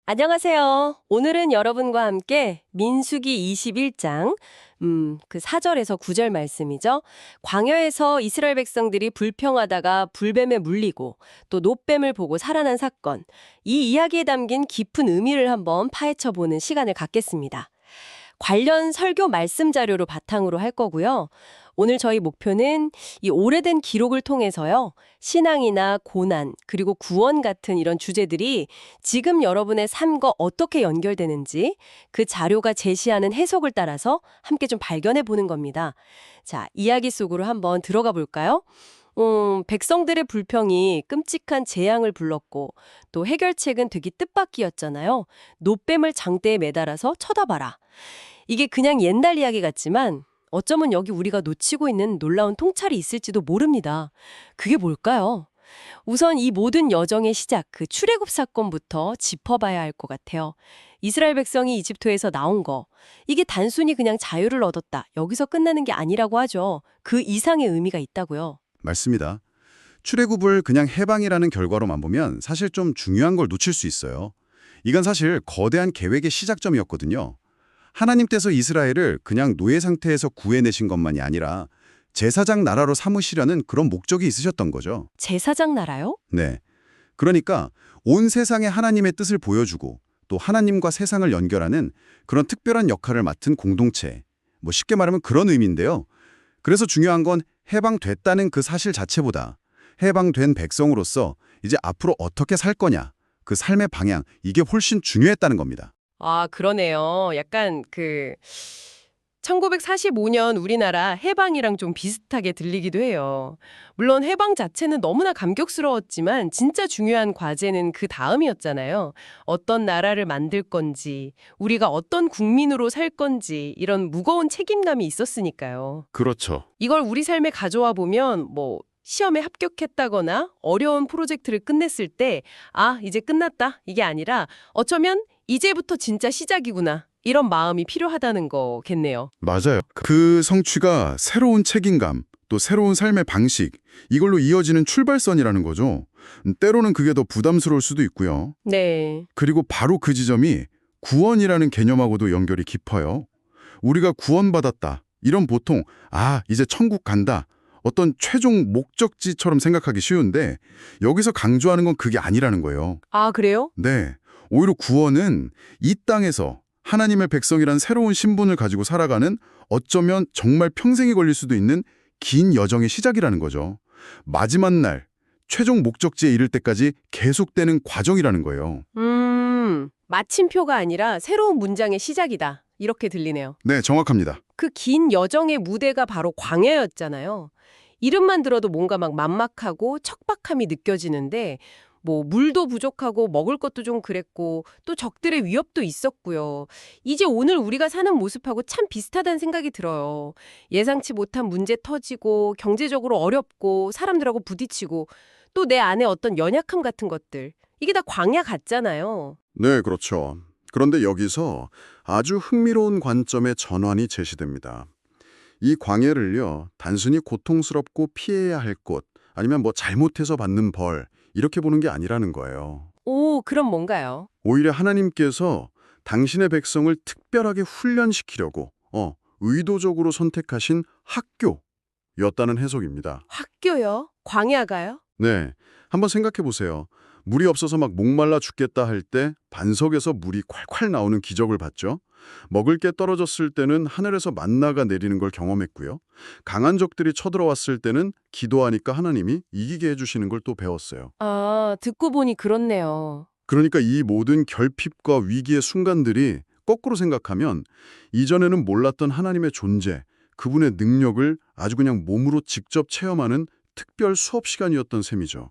안녕하세요. 오늘은 여러분과 함께 민수기 21장, 그 4절에서 9절 말씀이죠. 광야에서 이스라엘 백성들이 불평하다가 불뱀에 물리고 또 노뱀을 보고 살아난 사건, 이 이야기에 담긴 깊은 의미를 한번 파헤쳐보는 시간을 갖겠습니다. 관련 설교 말씀 자료로 바탕으로 할 거고요. 오늘 저희 목표는 이 오래된 기록을 통해서요, 신앙이나 고난, 그리고 구원 같은 이런 주제들이 지금 여러분의 삶과 어떻게 연결되는지 그 자료가 제시하는 해석을 따라서 함께 좀 발견해 보는 겁니다. 자, 이야기 속으로 한번 들어가 볼까요? 백성들의 불평이 끔찍한 재앙을 불렀고 또 해결책은 되게 뜻밖이었잖아요. 노뱀을 장대에 매달아서 쳐다봐라. 이게 그냥 옛날 이야기 같지만 어쩌면 여기 우리가 놓치고 있는 놀라운 통찰이 있을지도 모릅니다. 그게 뭘까요? 우선 이 모든 여정의 시작, 그 출애굽 사건부터 짚어봐야 할 것 같아요. 이스라엘 백성이 이집트에서 나온 거, 이게 단순히 그냥 자유를 얻었다, 여기서 끝나는 게 아니라고 하죠. 그 이상의 의미가 있다고요. 맞습니다. 출애굽을 그냥 해방이라는 결과로만 보면 사실 좀 중요한 걸 놓칠 수 있어요. 이건 사실 거대한 계획의 시작점이었거든요. 하나님께서 이스라엘을 그냥 노예 상태에서 구해내신 것만이 아니라 제사장 나라로 삼으시려는 그런 목적이 있으셨던 거죠. 제사장 나라요? 네. 그러니까 온 세상에 하나님의 뜻을 보여주고 또 하나님과 세상을 연결하는 그런 특별한 역할을 맡은 공동체. 쉽게 말하면 그런 의미인데요. 그래서 중요한 건 해방됐다는 그 사실 자체보다 해방된 백성으로서 이제 앞으로 어떻게 살 거냐, 그 삶의 방향, 이게 훨씬 중요했다는 겁니다. 아, 그러네요. 약간 1945년 우리나라 해방이랑 좀 비슷하게 들리기도 해요. 물론 해방 자체는 너무나 감격스러웠지만 진짜 중요한 과제는 그 다음이었잖아요. 어떤 나라를 만들 건지, 우리가 어떤 국민으로 살 건지 이런 무거운 책임감이 있었으니까요. 그렇죠. 이걸 우리 삶에 가져와 보면 시험에 합격했다거나 어려운 프로젝트를 끝냈을 때 아, 이제 끝났다. 이게 아니라 어쩌면 이제부터 진짜 시작이구나. 이런 마음이 필요하다는 거겠네요. 맞아요. 그 성취가 새로운 책임감, 또 새로운 삶의 방식, 이걸로 이어지는 출발선이라는 거죠. 때로는 그게 더 부담스러울 수도 있고요. 네. 그리고 바로 그 지점이 구원이라는 개념하고도 연결이 깊어요. 우리가 구원받았다. 이런 보통 이제 천국 간다. 어떤 최종 목적지처럼 생각하기 쉬운데 여기서 강조하는 건 그게 아니라는 거예요. 아, 그래요? 네. 오히려 구원은 이 땅에서 하나님의 백성이란 새로운 신분을 가지고 살아가는 어쩌면 정말 평생이 걸릴 수도 있는 긴 여정의 시작이라는 거죠. 마지막 날, 최종 목적지에 이를 때까지 계속되는 과정이라는 거예요. 마침표가 아니라 새로운 문장의 시작이다. 이렇게 들리네요. 네, 정확합니다. 그 긴 여정의 무대가 바로 광야였잖아요. 이름만 들어도 뭔가 막 만막하고 척박함이 느껴지는데 물도 부족하고 먹을 것도 좀 그랬고 또 적들의 위협도 있었고요. 이제 오늘 우리가 사는 모습하고 참 비슷하다는 생각이 들어요. 예상치 못한 문제 터지고 경제적으로 어렵고 사람들하고 부딪히고 또 내 안에 어떤 연약함 같은 것들. 이게 다 광야 같잖아요. 네, 그렇죠. 그런데 여기서 아주 흥미로운 관점의 전환이 제시됩니다. 이 광해를요, 단순히 고통스럽고 피해야 할 곳, 아니면 잘못해서 받는 벌, 이렇게 보는 게 아니라는 거예요. 오, 그럼 뭔가요? 오히려 하나님께서 당신의 백성을 특별하게 훈련시키려고 의도적으로 선택하신 학교였다는 해석입니다. 학교요? 광야가요? 네, 한번 생각해 보세요. 물이 없어서 막 목말라 죽겠다 할 때 반석에서 물이 콸콸 나오는 기적을 봤죠. 먹을 게 떨어졌을 때는 하늘에서 만나가 내리는 걸 경험했고요. 강한 적들이 쳐들어왔을 때는 기도하니까 하나님이 이기게 해주시는 걸 또 배웠어요. 아, 듣고 보니 그렇네요. 그러니까 이 모든 결핍과 위기의 순간들이 거꾸로 생각하면 이전에는 몰랐던 하나님의 존재, 그분의 능력을 아주 그냥 몸으로 직접 체험하는 특별 수업 시간이었던 셈이죠.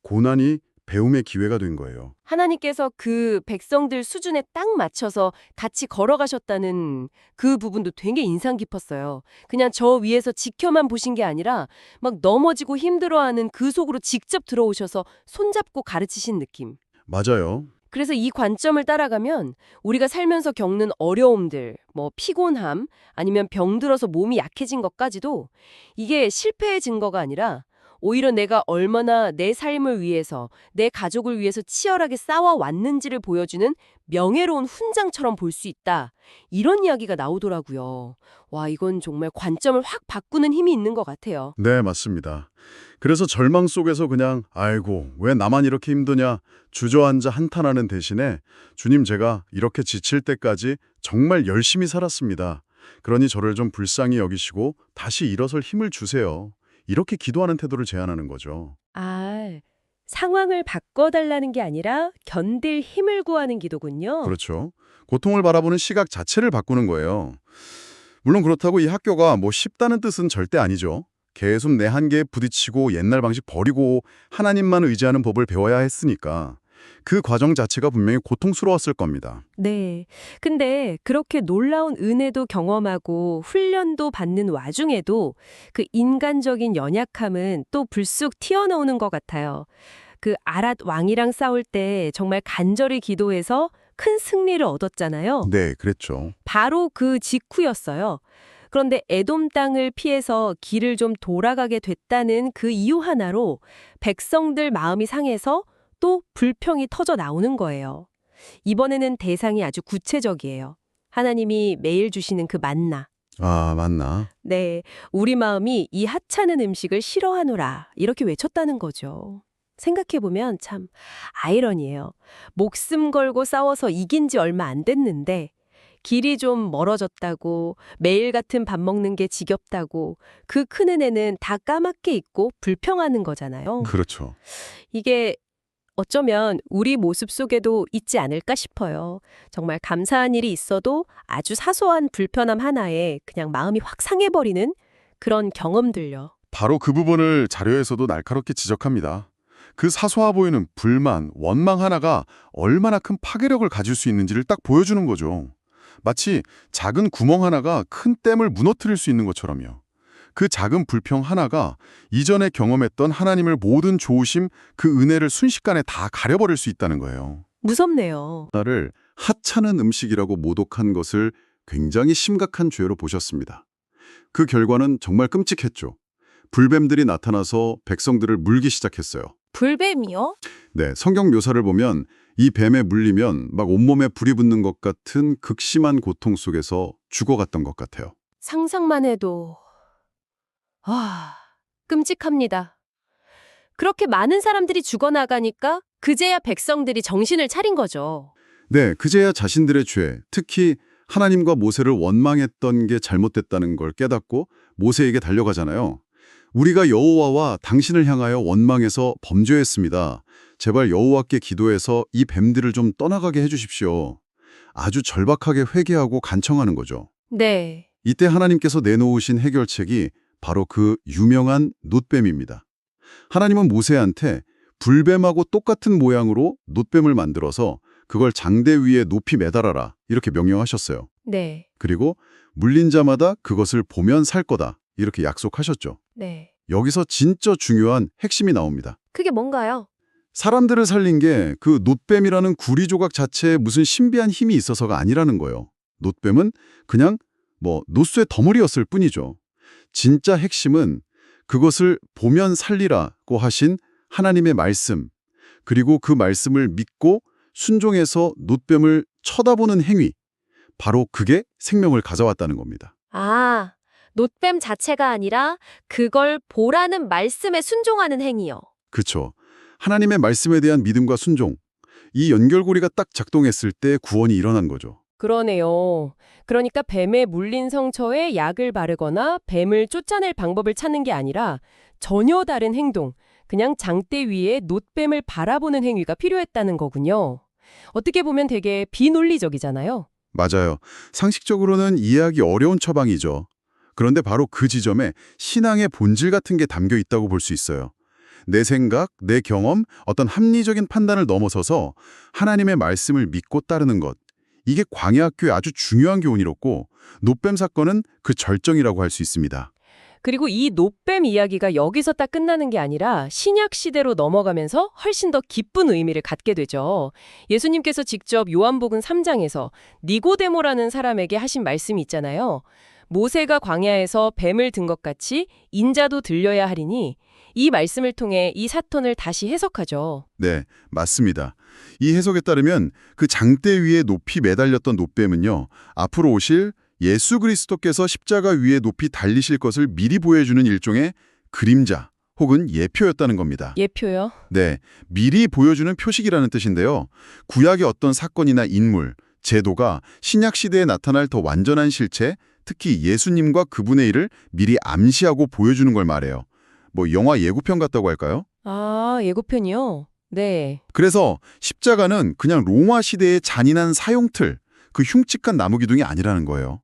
고난이 배움의 기회가 된 거예요. 하나님께서 그 백성들 수준에 딱 맞춰서 같이 걸어가셨다는 그 부분도 되게 인상 깊었어요. 그냥 저 위에서 지켜만 보신 게 아니라 막 넘어지고 힘들어하는 그 속으로 직접 들어오셔서 손잡고 가르치신 느낌. 맞아요. 그래서 이 관점을 따라가면 우리가 살면서 겪는 어려움들, 피곤함, 아니면 병들어서 몸이 약해진 것까지도 이게 실패의 증거가 아니라 오히려 내가 얼마나 내 삶을 위해서, 내 가족을 위해서 치열하게 싸워왔는지를 보여주는 명예로운 훈장처럼 볼 수 있다. 이런 이야기가 나오더라고요. 와, 이건 정말 관점을 확 바꾸는 힘이 있는 것 같아요. 네, 맞습니다. 그래서 절망 속에서 그냥 아이고, 왜 나만 이렇게 힘드냐 주저앉아 한탄하는 대신에 주님 제가 이렇게 지칠 때까지 정말 열심히 살았습니다. 그러니 저를 좀 불쌍히 여기시고 다시 일어설 힘을 주세요. 이렇게 기도하는 태도를 제안하는 거죠. 아, 상황을 바꿔달라는 게 아니라 견딜 힘을 구하는 기도군요. 그렇죠. 고통을 바라보는 시각 자체를 바꾸는 거예요. 물론 그렇다고 이 학교가 뭐 쉽다는 뜻은 절대 아니죠. 계속 내 한계에 부딪히고 옛날 방식 버리고 하나님만 의지하는 법을 배워야 했으니까 그 과정 자체가 분명히 고통스러웠을 겁니다. 네. 근데 그렇게 놀라운 은혜도 경험하고 훈련도 받는 와중에도 그 인간적인 연약함은 또 불쑥 튀어나오는 것 같아요. 그 아랏 왕이랑 싸울 때 정말 간절히 기도해서 큰 승리를 얻었잖아요. 네, 그랬죠. 바로 그 직후였어요. 그런데 에돔 땅을 피해서 길을 좀 돌아가게 됐다는 그 이유 하나로 백성들 마음이 상해서 또 불평이 터져 나오는 거예요. 이번에는 대상이 아주 구체적이에요. 하나님이 매일 주시는 그 만나. 아, 맞나? 네, 우리 마음이 이 하찮은 음식을 싫어하노라 이렇게 외쳤다는 거죠. 생각해보면 참 아이러니해요. 목숨 걸고 싸워서 이긴 지 얼마 안 됐는데 길이 좀 멀어졌다고 매일 같은 밥 먹는 게 지겹다고 그 큰 은혜는 다 까맣게 잊고 불평하는 거잖아요. 그렇죠. 이게 어쩌면 우리 모습 속에도 있지 않을까 싶어요. 정말 감사한 일이 있어도 아주 사소한 불편함 하나에 그냥 마음이 확 상해버리는 그런 경험들요. 바로 그 부분을 자료에서도 날카롭게 지적합니다. 그 사소해 보이는 불만, 원망 하나가 얼마나 큰 파괴력을 가질 수 있는지를 딱 보여주는 거죠. 마치 작은 구멍 하나가 큰 댐을 무너뜨릴 수 있는 것처럼요. 그 작은 불평 하나가 이전에 경험했던 하나님의 모든 좋으심, 그 은혜를 순식간에 다 가려버릴 수 있다는 거예요. 무섭네요. 나를 하찮은 음식이라고 모독한 것을 굉장히 심각한 죄로 보셨습니다. 그 결과는 정말 끔찍했죠. 불뱀들이 나타나서 백성들을 물기 시작했어요. 불뱀이요? 네, 성경 묘사를 보면 이 뱀에 물리면 막 온몸에 불이 붙는 것 같은 극심한 고통 속에서 죽어갔던 것 같아요. 상상만 해도 끔찍합니다. 그렇게 많은 사람들이 죽어나가니까 그제야 백성들이 정신을 차린 거죠. 네, 그제야 자신들의 죄, 특히 하나님과 모세를 원망했던 게 잘못됐다는 걸 깨닫고 모세에게 달려가잖아요. 우리가 여호와와 당신을 향하여 원망해서 범죄했습니다. 제발 여호와께 기도해서 이 뱀들을 좀 떠나가게 해주십시오. 아주 절박하게 회개하고 간청하는 거죠. 네. 이때 하나님께서 내놓으신 해결책이 바로 그 유명한 놋뱀입니다. 하나님은 모세한테 불뱀하고 똑같은 모양으로 놋뱀을 만들어서 그걸 장대 위에 높이 매달아라 이렇게 명령하셨어요. 네. 그리고 물린 자마다 그것을 보면 살 거다 이렇게 약속하셨죠. 네. 여기서 진짜 중요한 핵심이 나옵니다. 그게 뭔가요? 사람들을 살린 게 그 놋뱀이라는 구리 조각 자체에 무슨 신비한 힘이 있어서가 아니라는 거예요. 놋뱀은 그냥 노쇠 덩어리였을 뿐이죠. 진짜 핵심은 그것을 보면 살리라고 하신 하나님의 말씀, 그리고 그 말씀을 믿고 순종해서 놋뱀을 쳐다보는 행위, 바로 그게 생명을 가져왔다는 겁니다. 아, 놋뱀 자체가 아니라 그걸 보라는 말씀에 순종하는 행위요. 그렇죠. 하나님의 말씀에 대한 믿음과 순종, 이 연결고리가 딱 작동했을 때 구원이 일어난 거죠. 그러네요. 그러니까 뱀에 물린 상처에 약을 바르거나 뱀을 쫓아낼 방법을 찾는 게 아니라 전혀 다른 행동, 그냥 장대 위에 놋뱀을 바라보는 행위가 필요했다는 거군요. 어떻게 보면 되게 비논리적이잖아요. 맞아요. 상식적으로는 이해하기 어려운 처방이죠. 그런데 바로 그 지점에 신앙의 본질 같은 게 담겨 있다고 볼 수 있어요. 내 생각, 내 경험, 어떤 합리적인 판단을 넘어서서 하나님의 말씀을 믿고 따르는 것. 이게 광야학교의 아주 중요한 교훈이었고 놋뱀 사건은 그 절정이라고 할 수 있습니다. 그리고 이 놋뱀 이야기가 여기서 딱 끝나는 게 아니라 신약 시대로 넘어가면서 훨씬 더 깊은 의미를 갖게 되죠. 예수님께서 직접 요한복음 3장에서 니고데모라는 사람에게 하신 말씀이 있잖아요. 모세가 광야에서 뱀을 든 것 같이 인자도 들려야 하리니 이 말씀을 통해 이 사건을 다시 해석하죠. 네, 맞습니다. 이 해석에 따르면 그 장대 위에 높이 매달렸던 놋뱀은요, 앞으로 오실 예수 그리스도께서 십자가 위에 높이 달리실 것을 미리 보여주는 일종의 그림자 혹은 예표였다는 겁니다. 예표요? 네, 미리 보여주는 표식이라는 뜻인데요. 구약의 어떤 사건이나 인물, 제도가 신약 시대에 나타날 더 완전한 실체, 특히 예수님과 그분의 일을 미리 암시하고 보여주는 걸 말해요. 뭐 영화 예고편 같다고 할까요? 아, 예고편이요? 네. 그래서 십자가는 그냥 로마 시대의 잔인한 사용틀, 그 흉측한 나무 기둥이 아니라는 거예요.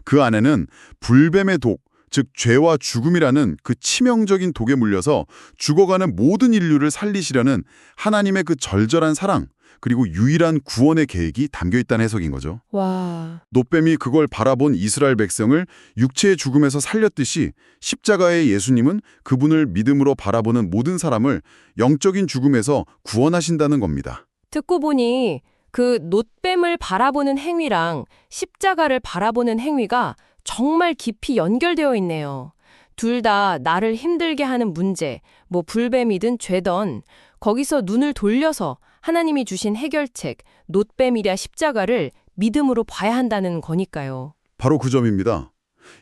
그 안에는 불뱀의 독, 즉 죄와 죽음이라는 그 치명적인 독에 물려서 죽어가는 모든 인류를 살리시려는 하나님의 그 절절한 사랑, 그리고 유일한 구원의 계획이 담겨 있다는 해석인 거죠. 와. 놋뱀이 그걸 바라본 이스라엘 백성을 육체의 죽음에서 살렸듯이 십자가의 예수님은 그분을 믿음으로 바라보는 모든 사람을 영적인 죽음에서 구원하신다는 겁니다. 듣고 보니 그 놋뱀을 바라보는 행위랑 십자가를 바라보는 행위가 정말 깊이 연결되어 있네요. 둘 다 나를 힘들게 하는 문제, 뭐 불뱀이든 죄든 거기서 눈을 돌려서 하나님이 주신 해결책, 놋뱀이랴 십자가를 믿음으로 봐야 한다는 거니까요. 바로 그 점입니다.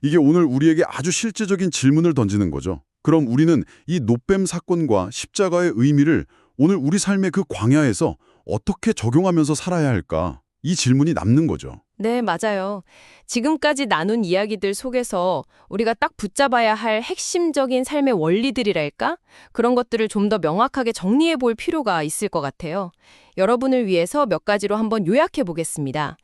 이게 오늘 우리에게 아주 실제적인 질문을 던지는 거죠. 그럼 우리는 이 놋뱀 사건과 십자가의 의미를 오늘 우리 삶의 그 광야에서 어떻게 적용하면서 살아야 할까? 이 질문이 남는 거죠. 네, 맞아요. 지금까지 나눈 이야기들 속에서 우리가 딱 붙잡아야 할 핵심적인 삶의 원리들이랄까? 그런 것들을 좀 더 명확하게 정리해 볼 필요가 있을 것 같아요. 여러분을 위해서 몇 가지로 한번 요약해 보겠습니다.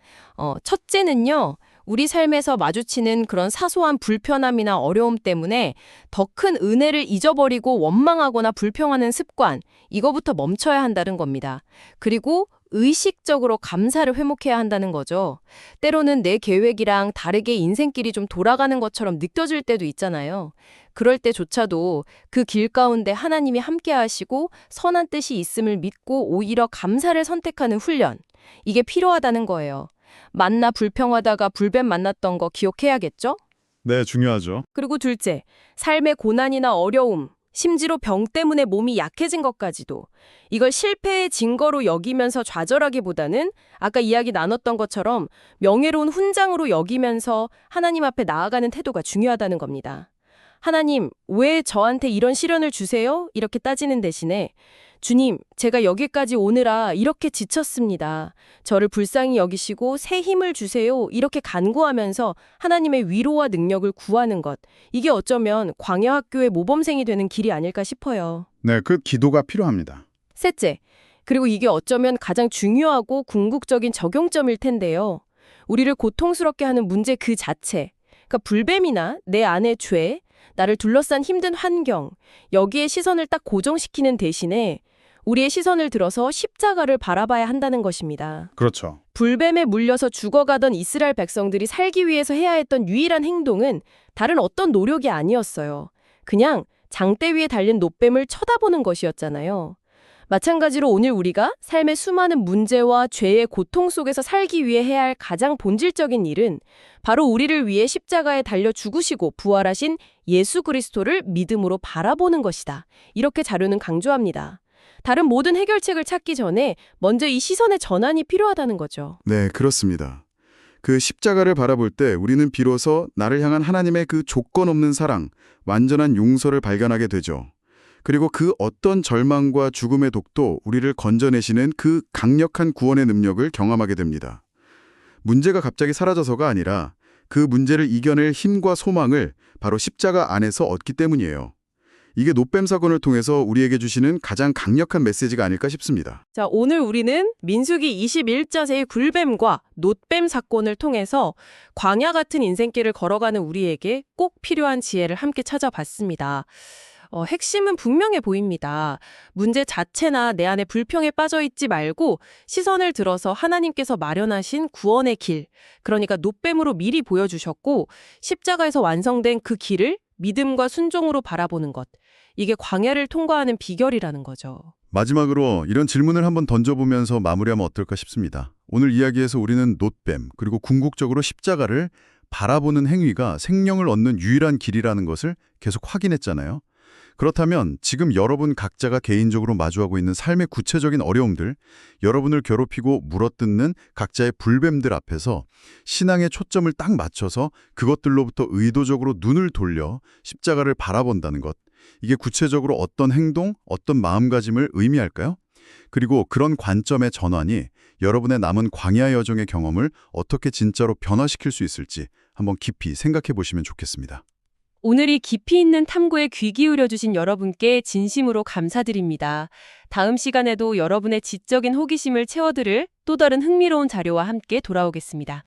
첫째는요, 우리 삶에서 마주치는 그런 사소한 불편함이나 어려움 때문에 더 큰 은혜를 잊어버리고 원망하거나 불평하는 습관, 이거부터 멈춰야 한다는 겁니다. 그리고 의식적으로 감사를 회목해야 한다는 거죠. 때로는 내 계획이랑 다르게 인생길이 좀 돌아가는 것처럼 느껴질 때도 있잖아요. 그럴 때조차도 그 길 가운데 하나님이 함께 하시고 선한 뜻이 있음을 믿고 오히려 감사를 선택하는 훈련. 이게 필요하다는 거예요. 만나 불평하다가 불뱀 만났던 거 기억해야겠죠? 네, 중요하죠. 그리고 둘째, 삶의 고난이나 어려움, 심지어 병 때문에 몸이 약해진 것까지도 이걸 실패의 증거로 여기면서 좌절하기보다는 아까 이야기 나눴던 것처럼 명예로운 훈장으로 여기면서 하나님 앞에 나아가는 태도가 중요하다는 겁니다. 하나님, 왜 저한테 이런 시련을 주세요? 이렇게 따지는 대신에 주님, 제가 여기까지 오느라 이렇게 지쳤습니다. 저를 불쌍히 여기시고 새 힘을 주세요. 이렇게 간구하면서 하나님의 위로와 능력을 구하는 것. 이게 어쩌면 광야 학교의 모범생이 되는 길이 아닐까 싶어요. 네, 그 기도가 필요합니다. 셋째, 그리고 이게 어쩌면 가장 중요하고 궁극적인 적용점일 텐데요. 우리를 고통스럽게 하는 문제 그 자체, 그러니까 불뱀이나 내 안의 죄, 나를 둘러싼 힘든 환경, 여기에 시선을 딱 고정시키는 대신에 우리의 시선을 들어서 십자가를 바라봐야 한다는 것입니다. 그렇죠. 불뱀에 물려서 죽어가던 이스라엘 백성들이 살기 위해서 해야 했던 유일한 행동은 다른 어떤 노력이 아니었어요. 그냥 장대 위에 달린 놋뱀을 쳐다보는 것이었잖아요. 마찬가지로 오늘 우리가 삶의 수많은 문제와 죄의 고통 속에서 살기 위해 해야 할 가장 본질적인 일은 바로 우리를 위해 십자가에 달려 죽으시고 부활하신 예수 그리스도를 믿음으로 바라보는 것이다. 이렇게 자료는 강조합니다. 다른 모든 해결책을 찾기 전에 먼저 이 시선의 전환이 필요하다는 거죠. 네, 그렇습니다. 그 십자가를 바라볼 때 우리는 비로소 나를 향한 하나님의 그 조건 없는 사랑, 완전한 용서를 발견하게 되죠. 그리고 그 어떤 절망과 죽음의 독도 우리를 건져내시는 그 강력한 구원의 능력을 경험하게 됩니다. 문제가 갑자기 사라져서가 아니라 그 문제를 이겨낼 힘과 소망을 바로 십자가 안에서 얻기 때문이에요. 이게 놋뱀 사건을 통해서 우리에게 주시는 가장 강력한 메시지가 아닐까 싶습니다. 자, 오늘 우리는 민수기 21자세의 굴뱀과 놋뱀 사건을 통해서 광야 같은 인생길을 걸어가는 우리에게 꼭 필요한 지혜를 함께 찾아봤습니다. 핵심은 분명해 보입니다. 문제 자체나 내 안에 불평에 빠져 있지 말고 시선을 들어서 하나님께서 마련하신 구원의 길, 그러니까 놋뱀으로 미리 보여주셨고 십자가에서 완성된 그 길을 믿음과 순종으로 바라보는 것. 이게 광야를 통과하는 비결이라는 거죠. 마지막으로 이런 질문을 한번 던져보면서 마무리하면 어떨까 싶습니다. 오늘 이야기에서 우리는 놋뱀 그리고 궁극적으로 십자가를 바라보는 행위가 생명을 얻는 유일한 길이라는 것을 계속 확인했잖아요. 그렇다면 지금 여러분 각자가 개인적으로 마주하고 있는 삶의 구체적인 어려움들, 여러분을 괴롭히고 물어뜯는 각자의 불뱀들 앞에서 신앙의 초점을 딱 맞춰서 그것들로부터 의도적으로 눈을 돌려 십자가를 바라본다는 것, 이게 구체적으로 어떤 행동, 어떤 마음가짐을 의미할까요? 그리고 그런 관점의 전환이 여러분의 남은 광야 여정의 경험을 어떻게 진짜로 변화시킬 수 있을지 한번 깊이 생각해 보시면 좋겠습니다. 오늘 이 깊이 있는 탐구에 귀 기울여 주신 여러분께 진심으로 감사드립니다. 다음 시간에도 여러분의 지적인 호기심을 채워드릴 또 다른 흥미로운 자료와 함께 돌아오겠습니다.